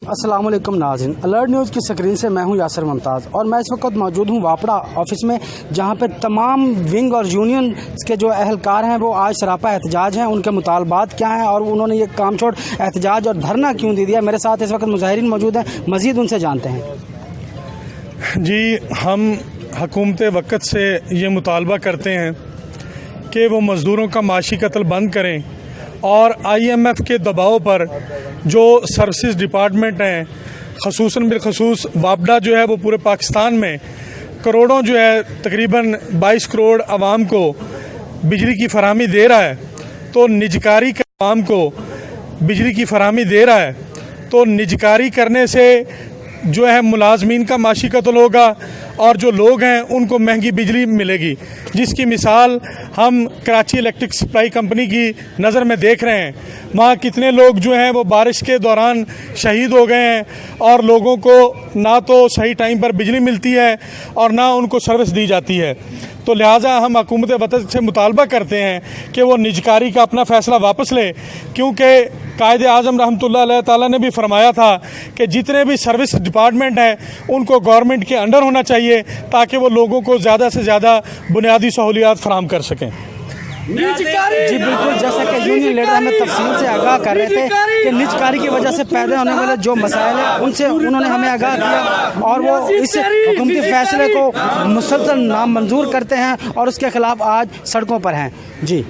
अस्सलाम वालेकुम नाज़रीन, अलर्ट न्यूज़ की स्क्रीन से मैं हूं यासिर मुमताज़ और मैं इस वक्त मौजूद हूं वापड़ा ऑफिस में, जहां पे तमाम विंग और यूनियन के जो अहलकार हैं वो आज सरापा एहतजाज हैं। उनके मुतालबात क्या हैं और उन्होंने ये काम छोड़ एहतजाज और धरना क्यों दे दिया। मेरे साथ इस वक्त मुजाहिरीन मौजूद हैं, मज़ीद उनसे जानते हैं। जी, हम हुकूमत वक़्त से ये मुतालबा करते हैं कि वो मज़दूरों का माशी कत्ल बंद करें और IMF के दबाव पर जो सर्विसेज डिपार्टमेंट हैं, ख़ुसूसन बिलखसूस वापडा जो है वो पूरे पाकिस्तान में करोड़ों जो है तकरीबन 22 करोड़ आवाम को बिजली की फराहमी दे रहा है, तो निजकारी का आवाम को बिजली की फराहमी दे रहा है, तो निजकारी करने से जो है मुलाजमीन का माशी कत्ल होगा और जो लोग हैं उनको महंगी बिजली मिलेगी, जिसकी मिसाल हम कराची इलेक्ट्रिक सप्लाई कंपनी की नज़र में देख रहे हैं। वहाँ कितने लोग जो हैं वो बारिश के दौरान शहीद हो गए हैं और लोगों को ना तो सही टाइम पर बिजली मिलती है और ना उनको सर्विस दी जाती है। तो लिहाजा हम हुकूमत वतन से मुतालबा करते हैं कि वो निजकारी का अपना फ़ैसला वापस ले, क्योंकि कायदे आज़म रहमतुल्लाह अलैह ताला ने भी फरमाया था कि जितने भी सर्विस डिपार्टमेंट हैं उनको गवर्नमेंट के अंडर होना चाहिए ताकि वो लोगों को ज़्यादा से ज़्यादा बुनियादी सहूलियात फराहम कर सकें। जी बिल्कुल, जैसा कि यूनियन लीडर हमें तफसील से आगाह कर रहे थे कि निजकारी की वजह से पैदा होने वाले जो मसाइल हैं उनसे उन्होंने हमें आगाह किया और वो इस हुकूमती फैसले को मुसलसल नामंजूर करते हैं और उसके खिलाफ आज सड़कों पर हैं। जी।